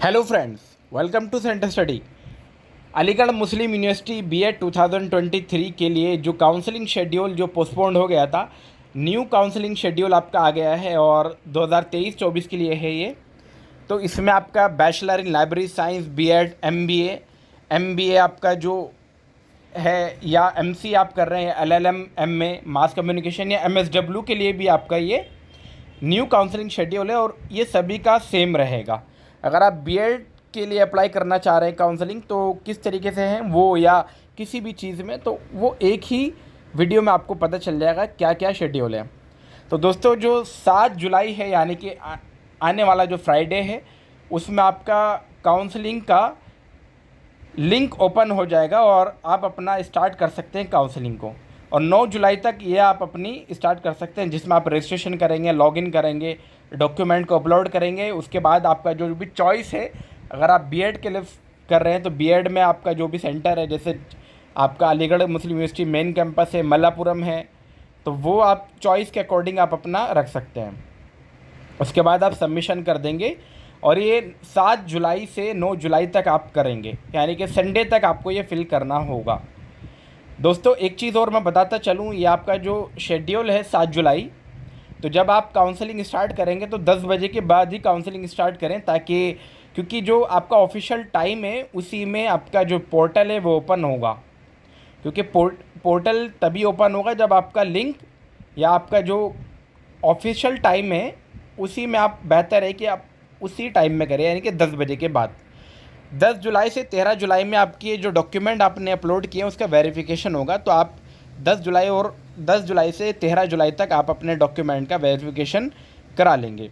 Hello friends, welcome to centre study. Aligarh Muslim University BEd 2023 के लिए जो काउंसलिंग शेड्यूल जो पोस्टपोन्ड हो गया था, न्यू काउंसलिंग शेड्यूल आपका आ गया है और 2023-24 के लिए है ये। तो इसमें आपका bachelor in library science BEd, MBA आपका जो है या एमसी आप कर रहे हैं, एलएलएम, एमए, मास कम्युनिकेशन या एमएसडब्ल्यू के लिए भी आपका ये न्यू काउंसलिंग शेड्यूल है और ये सभी का सेम रहेगा। अगर आप बीएड के लिए अप्लाई करना चाह रहे हैं काउंसलिंग, तो किस तरीके से हैं वो या किसी भी चीज़ में, तो वो एक ही वीडियो में आपको पता चल जाएगा क्या क्या शेड्यूल है। तो दोस्तों, जो 7 जुलाई है यानी कि आने वाला जो फ्राइडे है, उसमें आपका काउंसलिंग का लिंक ओपन हो जाएगा और आप अपना स्टार्ट कर सकते हैं काउंसलिंग को। और 9 जुलाई तक ये आप अपनी स्टार्ट कर सकते हैं, जिसमें आप रजिस्ट्रेशन करेंगे, लॉगिन करेंगे, डॉक्यूमेंट को अपलोड करेंगे। उसके बाद आपका जो भी चॉइस है, अगर आप बीएड के लिए कर रहे हैं तो बीएड में आपका जो भी सेंटर है, जैसे आपका Aligarh Muslim university main campus है, मल्लापुरम है, तो वो आप चॉइस के अकॉर्डिंग आप अपना रख सकते हैं। उसके बाद आप सबमिशन कर देंगे और ये 7 जुलाई से 9 जुलाई तक आप करेंगे, यानी कि संडे तक आपको ये फिल करना होगा। दोस्तों, एक चीज़ और मैं बताता चलूँ, ये आपका जो शेड्यूल है 7 जुलाई, तो जब आप काउंसलिंग स्टार्ट करेंगे तो 10 बजे के बाद ही काउंसलिंग स्टार्ट करें, ताकि क्योंकि जो आपका ऑफिशियल टाइम है उसी में आपका जो पोर्टल है वो ओपन होगा। क्योंकि पोर्टल तभी ओपन होगा जब आपका लिंक या आपका जो ऑफिशियल टाइम है उसी में आप, बेहतर है कि आप उसी टाइम में करें, यानी कि 10 बजे के बाद। 10 जुलाई से 13 जुलाई में आपकी जो डॉक्यूमेंट आपने अपलोड किए हैं उसका वेरिफिकेशन होगा। तो आप 10 जुलाई से 13 जुलाई तक आप अपने डॉक्यूमेंट का वेरिफिकेशन करा लेंगे।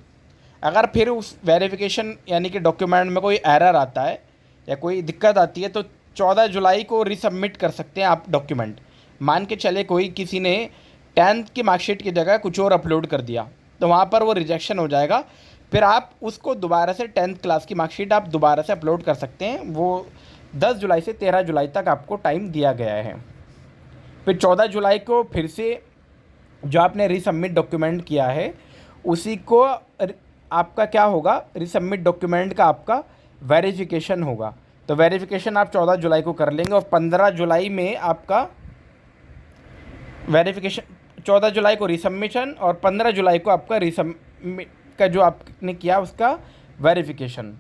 अगर फिर उस वेरिफिकेशन यानी कि डॉक्यूमेंट में कोई एरर आता है या कोई दिक्कत आती है, तो 14 जुलाई को रिसबमिट कर सकते हैं आप डॉक्यूमेंट। मान के चले कोई किसी ने 10th की मार्कशीट की जगह कुछ और अपलोड कर दिया, तो वहाँ पर वो रिजेक्शन हो जाएगा। फिर आप उसको दोबारा से 10th क्लास की मार्कशीट आप दोबारा से अपलोड कर सकते हैं। वो 10 जुलाई से 13 जुलाई तक आपको टाइम दिया गया है। फिर 14 जुलाई को फिर से जो आपने रिसबमिट डॉक्यूमेंट किया है उसी को आपका क्या होगा, रिसबमिट डॉक्यूमेंट का आपका वेरिफिकेशन होगा। तो वेरिफिकेशन आप 14 जुलाई को कर लेंगे और 15 जुलाई में आपका वेरिफिकेशन, 14 जुलाई को रिसबमिशन और 15 जुलाई को आपका रिसबमिट का जो आपने किया उसका वेरिफिकेशन।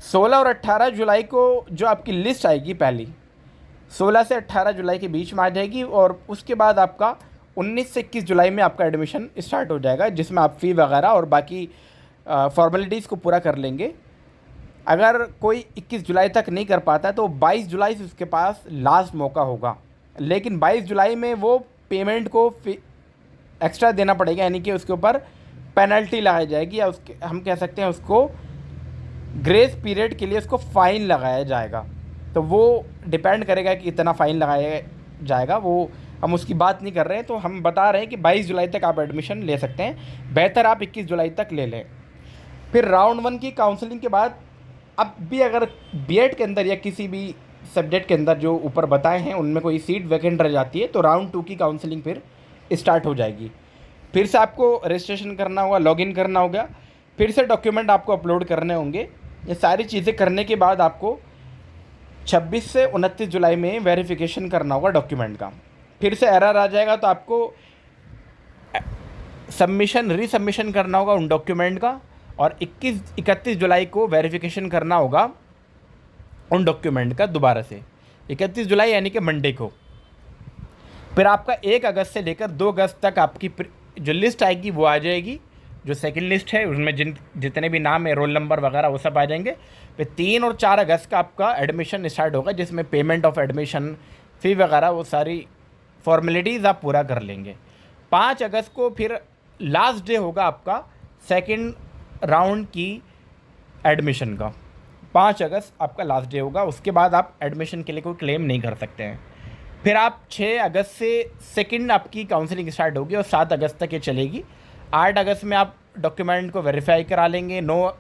16 और 18 जुलाई को जो आपकी लिस्ट आएगी, पहली 16 से 18 जुलाई के बीच में आ जाएगी और उसके बाद आपका 19 से 21 जुलाई में आपका एडमिशन स्टार्ट हो जाएगा, जिसमें आप फ़ी वगैरह और बाकी फॉर्मेलिटीज़ को पूरा कर लेंगे। अगर कोई 21 जुलाई तक नहीं कर पाता तो 22 जुलाई से उसके पास लास्ट मौका होगा, लेकिन 22 जुलाई में वो पेमेंट को एक्स्ट्रा देना पड़ेगा, यानी कि उसके ऊपर पेनल्टी लगाई जाएगी, या उसके हम कह सकते हैं उसको ग्रेस पीरियड के लिए उसको फ़ाइन लगाया जाएगा। तो वो डिपेंड करेगा कि इतना फ़ाइन लगाया जाएगा, वो हम उसकी बात नहीं कर रहे हैं। तो हम बता रहे हैं कि 22 जुलाई तक आप एडमिशन ले सकते हैं, बेहतर आप 21 जुलाई तक ले लें। फिर राउंड 1 की काउंसलिंग के बाद अब भी अगर बीएड के अंदर या किसी भी सब्जेक्ट के अंदर जो ऊपर बताए हैं उनमें कोई सीट वैकेंट रह जाती है, तो राउंड 2 की काउंसलिंग फिर स्टार्ट हो जाएगी। फिर से आपको रजिस्ट्रेशन करना होगा, लॉगिन करना होगा, फिर से डॉक्यूमेंट आपको अपलोड करने होंगे। ये सारी चीज़ें करने के बाद आपको 26 से 29 जुलाई में वेरिफिकेशन करना होगा डॉक्यूमेंट का। फिर से एरर आ जाएगा तो आपको रीसबमिशन करना होगा उन डॉक्यूमेंट का, और 31 जुलाई को वेरिफिकेशन करना होगा उन डॉक्यूमेंट का दोबारा से, 31 जुलाई यानी कि मंडे को। फिर आपका 1 अगस्त से लेकर 2 अगस्त तक आपकी जो लिस्ट आएगी वो आ जाएगी। जो सेकंड लिस्ट है उसमें जितने भी नाम है, रोल नंबर वगैरह, वो सब आ जाएंगे। फिर 3 और 4 अगस्त का आपका एडमिशन स्टार्ट होगा, जिसमें पेमेंट ऑफ एडमिशन, फ़ी वगैरह, वो सारी फॉर्मेलिटीज़ आप पूरा कर लेंगे। 5 अगस्त को फिर लास्ट डे होगा आपका सेकंड राउंड की एडमिशन का। 5 अगस्त आपका लास्ट डे होगा, उसके बाद आप एडमिशन के लिए कोई क्लेम नहीं कर सकते हैं। फिर आप 6 अगस्त से सेकंड आपकी काउंसलिंग स्टार्ट होगी और 7 अगस्त तक ये चलेगी। 8 अगस्त में आप डॉक्यूमेंट को वेरीफाई करा लेंगे। 9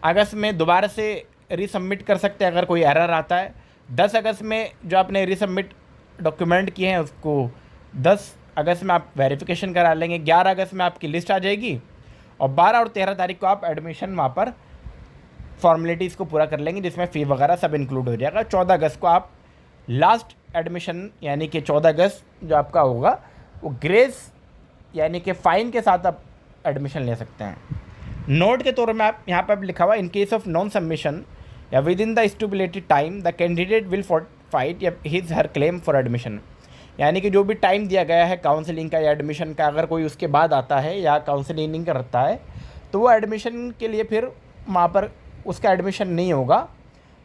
अगस्त में दोबारा से रीसबमिट कर सकते हैं अगर कोई एरर आता है। 10 अगस्त में जो आपने रीसबमिट डॉक्यूमेंट किए हैं उसको 10 अगस्त में आप वेरिफिकेशन करा लेंगे। 11 अगस्त में आपकी लिस्ट आ जाएगी और 12 और 13 तारीख को आप एडमिशन वहाँ पर फॉर्मेलिटीज़ को पूरा कर लेंगे, जिसमें फ़ी वगैरह सब इंक्लूड हो जाएगा। 14 अगस्त को आप लास्ट एडमिशन यानी कि 14 अगस्त जो आपका होगा वो ग्रेस यानी कि फ़ाइन के साथ आप एडमिशन ले सकते हैं। नोट के तौर में आप यहाँ पर लिखा हुआ, in case of non submission या within the stipulated time the candidate will forfeit या his her claim for admission. यानी कि जो भी टाइम दिया गया है काउंसलिंग का या एडमिशन का, अगर कोई उसके बाद आता है या काउंसलिंग करता है तो वो एडमिशन के लिए फिर वहाँ पर उसका एडमिशन नहीं होगा,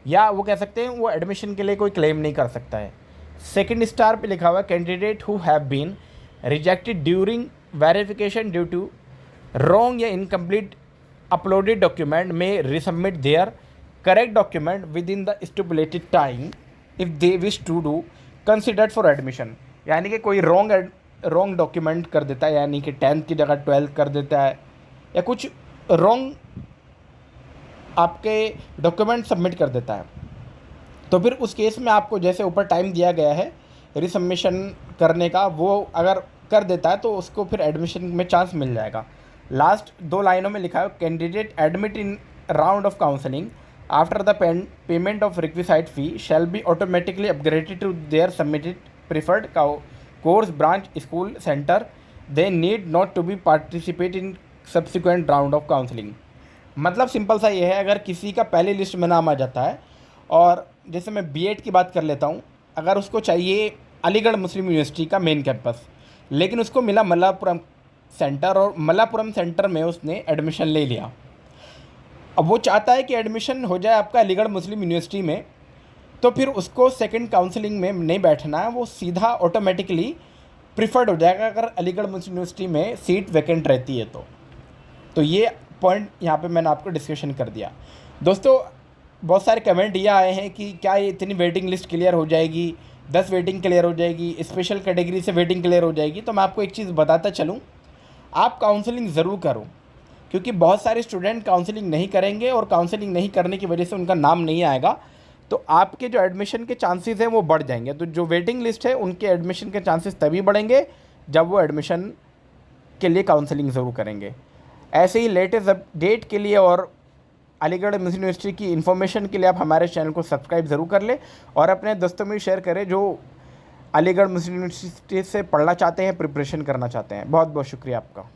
या वो कह सकते हैं वो एडमिशन के लिए कोई क्लेम नहीं कर सकता है। सेकंड स्टार पे लिखा हुआ, candidate who have been rejected during verification due to wrong या इनकम्प्लीट अपलोडेड डॉक्यूमेंट में resubmit their correct document within the stipulated time if they wish to do considered for admission. यानी कि कोई wrong document कर देता है, यानी कि 10th की जगह 12th कर देता है, या कुछ रॉन्ग आपके डॉक्यूमेंट सबमिट कर देता है, तो फिर उस केस में आपको जैसे ऊपर टाइम दिया गया है रिसबमिशन करने का, वो अगर कर देता है तो उसको फिर एडमिशन में चांस मिल जाएगा। लास्ट 2 लाइनों में लिखा है, candidate admit in round of counselling after the payment of requisite fee shall be automatically upgraded to their submitted preferred course branch school centre. They need not to be participate in subsequent round of counselling. मतलब simple सा ये है, अगर किसी का पहले list में नाम आ जाता है, और जैसे मैं बीएड की बात कर लेता हूँ, अगर उसको चाहिए अलीगढ़ मुस्लिम यूनिवर्सिटी का मेन कैंपस, लेकिन उसको मिला मल्लापुरम सेंटर और मल्लापुरम सेंटर में उसने एडमिशन ले लिया, अब वो चाहता है कि एडमिशन हो जाए आपका अलीगढ़ मुस्लिम यूनिवर्सिटी में, तो फिर उसको सेकंड काउंसलिंग में नहीं बैठना है, वो सीधा ऑटोमेटिकली प्रिफर्ड हो जाएगा अगर अलीगढ़ मुस्लिम यूनिवर्सिटी में सीट वैकेंट रहती है तो ये पॉइंट यहाँ पे मैंने आपको डिस्कशन कर दिया। दोस्तों बहुत सारे कमेंट ये आए हैं कि क्या ये इतनी वेटिंग लिस्ट क्लियर हो जाएगी, 10 वेटिंग क्लियर हो जाएगी, स्पेशल कैटेगरी से वेटिंग क्लियर हो जाएगी। तो मैं आपको एक चीज़ बताता चलूँ, आप काउंसलिंग ज़रूर करो, क्योंकि बहुत सारे स्टूडेंट काउंसलिंग नहीं करेंगे और काउंसलिंग नहीं करने की वजह से उनका नाम नहीं आएगा, तो आपके जो एडमिशन के चांसेस हैं वो बढ़ जाएंगे। तो जो वेटिंग लिस्ट है उनके एडमिशन के चांसेस तभी बढ़ेंगे जब वो एडमिशन के लिए काउंसलिंग ज़रूर करेंगे। ऐसे ही लेटेस्ट अपडेट के लिए और अलीगढ़ मुस्लिम यूनिवर्सिटी की इन्फॉर्मेशन के लिए आप हमारे चैनल को सब्सक्राइब ज़रूर कर लें और अपने दोस्तों में शेयर करें जो अलीगढ़ मुस्लिम यूनिवर्सिटी से पढ़ना चाहते हैं, प्रिपरेशन करना चाहते हैं। बहुत बहुत शुक्रिया आपका।